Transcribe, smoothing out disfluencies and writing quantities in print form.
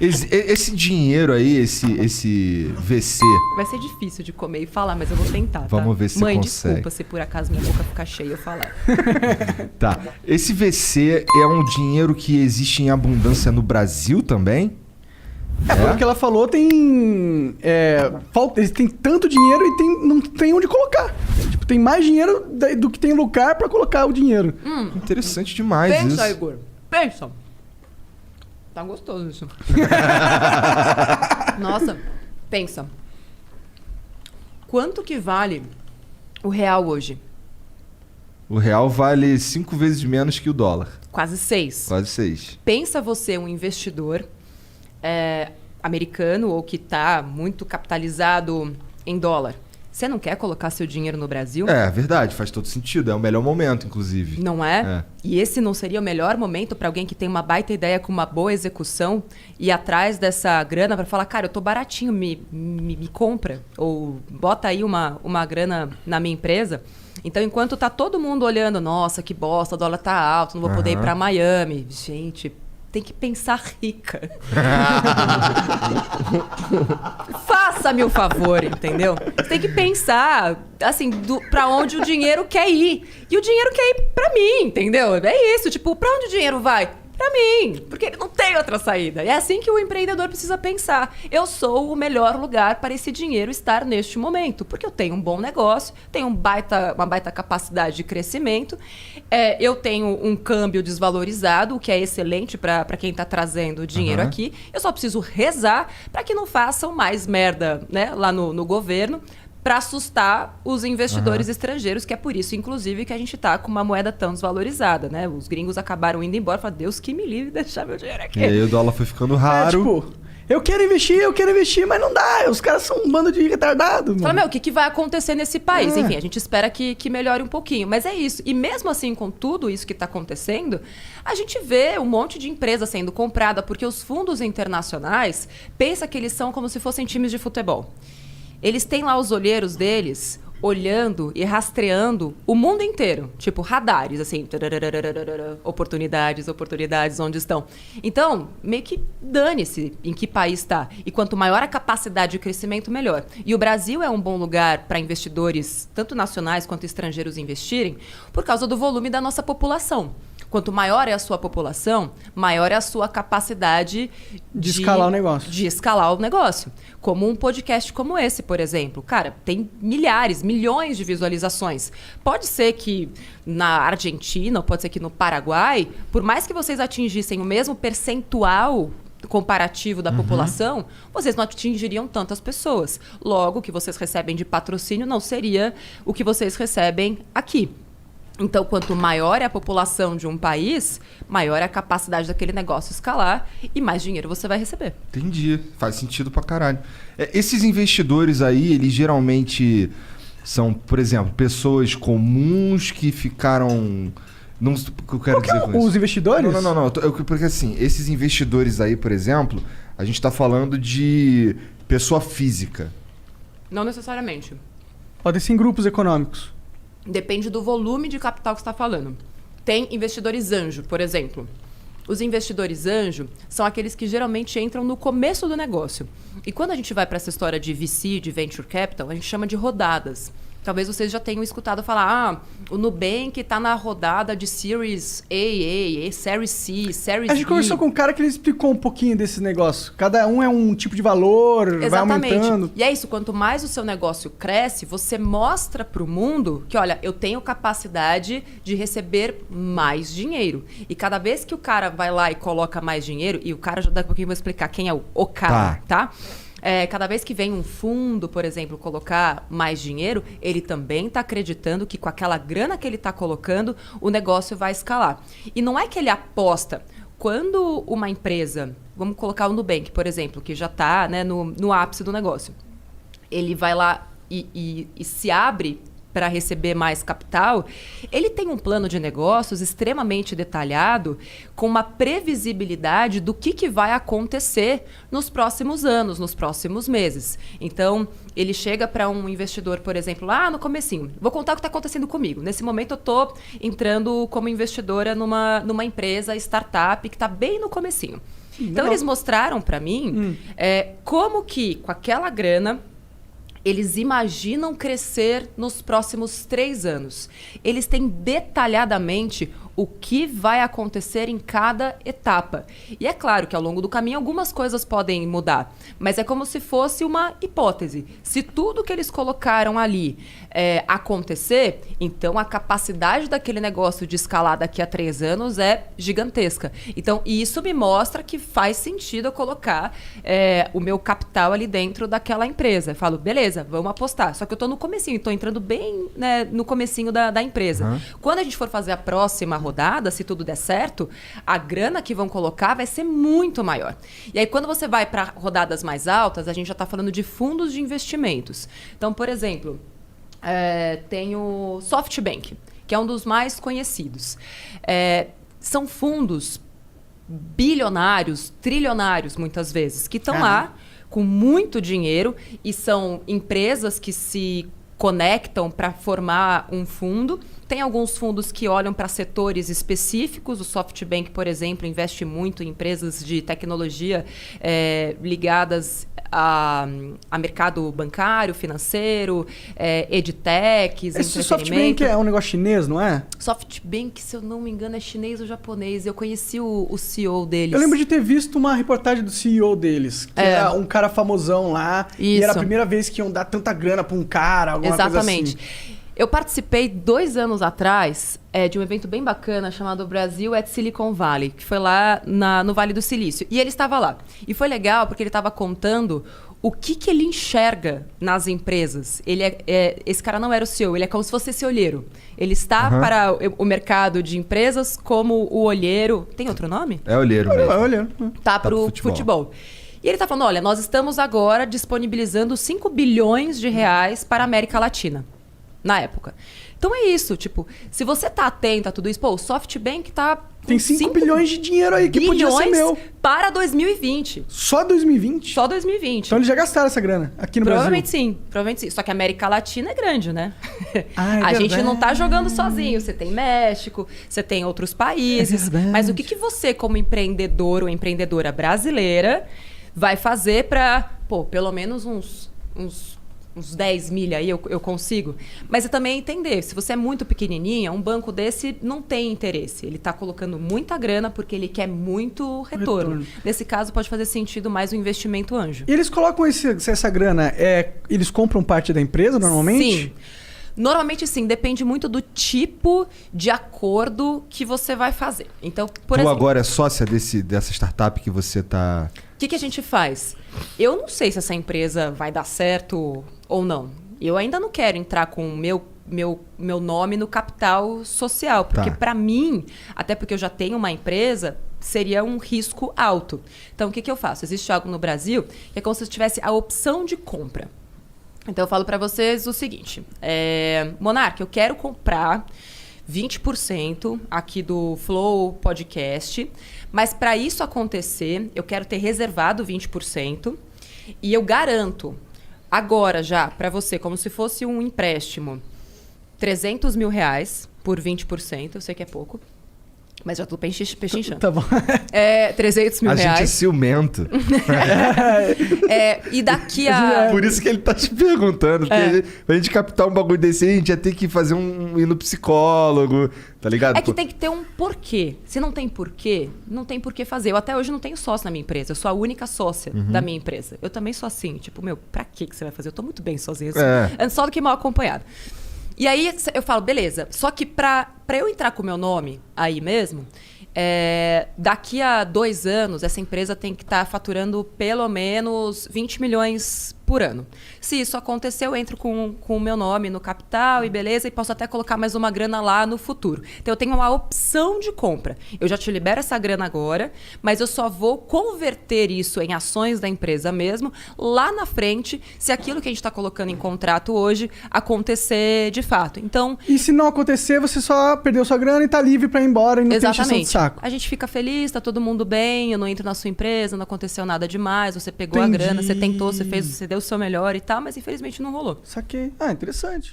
Esse dinheiro aí, esse VC... Vai ser difícil de comer e falar, mas eu vou tentar, tá? Vamos ver se Mãe, consegue. desculpa se por acaso minha boca ficar cheia eu falar. Tá. Esse VC é um dinheiro que existe em abundância no Brasil também? Pelo que ela falou, tem tanto dinheiro e não tem onde colocar. Tipo, tem mais dinheiro do que tem lugar pra colocar o dinheiro. Interessante demais isso. Pensa, Igor. Pensa. Tá gostoso isso. Nossa, pensa. Quanto que vale o real hoje? O real vale 5 vezes menos que o dólar. Quase 6. Quase 6. Pensa você, um investidor americano ou que está muito capitalizado em dólar. Você não quer colocar seu dinheiro no Brasil? É, verdade, faz todo sentido. É o melhor momento, inclusive. Não é? E esse não seria o melhor momento para alguém que tem uma baita ideia com uma boa execução ir atrás dessa grana para falar, cara, eu tô baratinho, me compra. Ou bota aí uma grana na minha empresa. Então, enquanto tá todo mundo olhando, nossa, que bosta, o dólar tá alto, não vou poder ir para Miami. Gente, tem que pensar rica. Faça-me o favor, entendeu? Você tem que pensar, assim, pra onde o dinheiro quer ir. E o dinheiro quer ir pra mim, entendeu? É isso, tipo, pra onde o dinheiro vai? Pra mim, porque ele não tem outra saída. E é assim que o empreendedor precisa pensar. Eu sou o melhor lugar para esse dinheiro estar neste momento, porque eu tenho um bom negócio, tenho uma baita capacidade de crescimento, eu tenho um câmbio desvalorizado, o que é excelente para quem está trazendo dinheiro aqui. Eu só preciso rezar para que não façam mais merda, né, lá no governo, para assustar os investidores estrangeiros, que é por isso, inclusive, que a gente está com uma moeda tão desvalorizada, né? Os gringos acabaram indo embora, falaram, Deus que me livre de deixar meu dinheiro aqui. E aí o dólar foi ficando raro. Eu quero investir, mas não dá. Os caras são um bando de retardado, mano. Fala, meu, o que vai acontecer nesse país? Enfim, a gente espera que melhore um pouquinho. Mas é isso. E mesmo assim, com tudo isso que está acontecendo, a gente vê um monte de empresa sendo comprada, porque os fundos internacionais pensam que eles são como se fossem times de futebol. Eles têm lá os olheiros deles olhando e rastreando o mundo inteiro. Tipo, radares, assim. Oportunidades, onde estão. Então, meio que dane-se em que país está. E quanto maior a capacidade de crescimento, melhor. E o Brasil é um bom lugar para investidores, tanto nacionais quanto estrangeiros, investirem, por causa do volume da nossa população. Quanto maior é a sua população, maior é a sua capacidade de escalar o negócio. De escalar o negócio. Como um podcast como esse, por exemplo. Cara, tem milhões de visualizações. Pode ser que na Argentina, ou pode ser que no Paraguai, por mais que vocês atingissem o mesmo percentual comparativo da população, vocês não atingiriam tantas pessoas. Logo, o que vocês recebem de patrocínio não seria o que vocês recebem aqui. Então, quanto maior é a população de um país, maior é a capacidade daquele negócio escalar e mais dinheiro você vai receber. Entendi. Faz sentido pra caralho. Esses investidores aí, eles geralmente são, por exemplo, pessoas comuns que ficaram... Não, o que eu quero dizer com isso? Os investidores? Não. Porque assim, esses investidores aí, por exemplo, a gente tá falando de pessoa física. Não necessariamente. Podem ser em grupos econômicos. Depende do volume de capital que você está falando. Tem investidores anjo, por exemplo. Os investidores anjo são aqueles que geralmente entram no começo do negócio. E quando a gente vai para essa história de VC, de Venture Capital, a gente chama de rodadas. Talvez vocês já tenham escutado falar, o Nubank está na rodada de Series A, Series C, Series B. A gente conversou com um cara que ele explicou um pouquinho desse negócio. Cada um é um tipo de valor, exatamente. Vai aumentando. E é isso, quanto mais o seu negócio cresce, você mostra para o mundo que, olha, eu tenho capacidade de receber mais dinheiro. E cada vez que o cara vai lá e coloca mais dinheiro, e o cara, já daqui a pouquinho eu vou explicar quem é o cara, tá? Cada vez que vem um fundo, por exemplo, colocar mais dinheiro, ele também está acreditando que com aquela grana que ele está colocando, o negócio vai escalar. E não é que ele aposta. Quando uma empresa, vamos colocar o Nubank, por exemplo, que já está, né, no ápice do negócio, ele vai lá e se abre para receber mais capital, ele tem um plano de negócios extremamente detalhado, com uma previsibilidade do que vai acontecer nos próximos anos, nos próximos meses. Então, ele chega para um investidor, por exemplo, lá no comecinho. Vou contar o que está acontecendo comigo. Nesse momento, eu estou entrando como investidora numa empresa, startup, que está bem no comecinho. Então, legal. eles mostraram para mim como que, com aquela grana, eles imaginam crescer nos próximos 3 anos. Eles têm detalhadamente o que vai acontecer em cada etapa. E é claro que ao longo do caminho algumas coisas podem mudar, mas é como se fosse uma hipótese. Se tudo que eles colocaram ali acontecer, então a capacidade daquele negócio de escalar daqui a 3 anos é gigantesca. Então, isso me mostra que faz sentido eu colocar o meu capital ali dentro daquela empresa. Eu falo, beleza, vamos apostar. Só que eu estou no comecinho, estou entrando bem, né, no comecinho da empresa. Uhum. Quando a gente for fazer a próxima rodada, se tudo der certo, a grana que vão colocar vai ser muito maior. E aí, quando você vai para rodadas mais altas, a gente já está falando de fundos de investimentos. Então, por exemplo, tem o SoftBank, que é um dos mais conhecidos. São fundos bilionários, trilionários, muitas vezes, que estão lá com muito dinheiro e são empresas que se conectam para formar um fundo. Tem alguns fundos que olham para setores específicos. O SoftBank, por exemplo, investe muito em empresas de tecnologia ligadas a mercado bancário, financeiro, edtechs, Esse entretenimento. SoftBank é um negócio chinês, não é? SoftBank, se eu não me engano, é chinês ou japonês. Eu conheci o CEO deles. Eu lembro de ter visto uma reportagem do CEO deles, que era um cara famosão lá, e era a primeira vez que iam dar tanta grana pra um cara, alguma Exatamente. coisa assim. Eu participei 2 anos atrás de um evento bem bacana chamado Brasil at Silicon Valley, que foi lá no Vale do Silício. E ele estava lá. E foi legal porque ele estava contando o que ele enxerga nas empresas. Esse cara não era o CEO, ele é como se fosse esse olheiro. Ele está para o mercado de empresas como o olheiro... Tem outro nome? É olheiro mesmo. É olheiro. Tá para o futebol. E ele está falando, olha, nós estamos agora disponibilizando 5 bilhões de reais para a América Latina. Na época. Então é isso, tipo, se você tá atento a tudo isso, o SoftBank tá... Tem 5 bilhões de dinheiro aí que podia ser meu. Para 2020. Só 2020? Só 2020. Então eles já gastaram essa grana aqui no provavelmente Brasil? Provavelmente sim. Só que a América Latina é grande, né? A gente não tá jogando sozinho. Você tem México, você tem outros países. Mas o que você, como empreendedor ou empreendedora brasileira, vai fazer para, pelo menos uns 10 milha aí eu consigo. Mas é também entender, se você é muito pequenininha, um banco desse não tem interesse. Ele está colocando muita grana porque ele quer muito retorno. Nesse caso, pode fazer sentido mais o investimento anjo. E eles colocam essa grana, eles compram parte da empresa normalmente? Sim. Normalmente, sim. Depende muito do tipo de acordo que você vai fazer. Então, por exemplo... agora é sócia dessa startup que você está... O que a gente faz? Eu não sei se essa empresa vai dar certo ou não. Eu ainda não quero entrar com o meu nome no capital social. Porque, para mim, até porque eu já tenho uma empresa, seria um risco alto. Então, o que eu faço? Existe algo no Brasil que é como se eu tivesse a opção de compra. Então, eu falo para vocês o seguinte. Monark, eu quero comprar 20% aqui do Flow Podcast, mas para isso acontecer, eu quero ter reservado 20% e eu garanto agora já para você, como se fosse um empréstimo, 300 mil reais por 20%, eu sei que é pouco, mas já tô pechinchando. Tá bom. 300 mil reais. A gente é ciumento. E daqui a... Por isso que ele tá te perguntando. Porque pra gente captar um bagulho desse aí, a gente ia ter que fazer ir no psicólogo, tá ligado? É que tem que ter um porquê. Se não tem porquê, não tem porquê fazer. Eu até hoje não tenho sócio na minha empresa. Eu sou a única sócia da minha empresa. Eu também sou assim. Tipo, pra que você vai fazer? Eu tô muito bem sozinha. Só do que mal acompanhada. E aí eu falo, beleza. Só que pra eu entrar com o meu nome aí mesmo, daqui a 2 anos, essa empresa tem que estar faturando pelo menos 20 milhões por ano. Se isso acontecer, eu entro com o meu nome no capital e beleza, e posso até colocar mais uma grana lá no futuro. Então, eu tenho uma opção de compra. Eu já te libero essa grana agora, mas eu só vou converter isso em ações da empresa mesmo lá na frente, se aquilo que a gente está colocando em contrato hoje acontecer de fato. Então... E se não acontecer, você só perdeu sua grana e tá livre para ir embora e não tem encheção de saco. A gente fica feliz, tá todo mundo bem, eu não entro na sua empresa, não aconteceu nada demais, você pegou a grana, você tentou, você deu o seu melhor e tal, mas infelizmente não rolou. Saquei. Ah, interessante.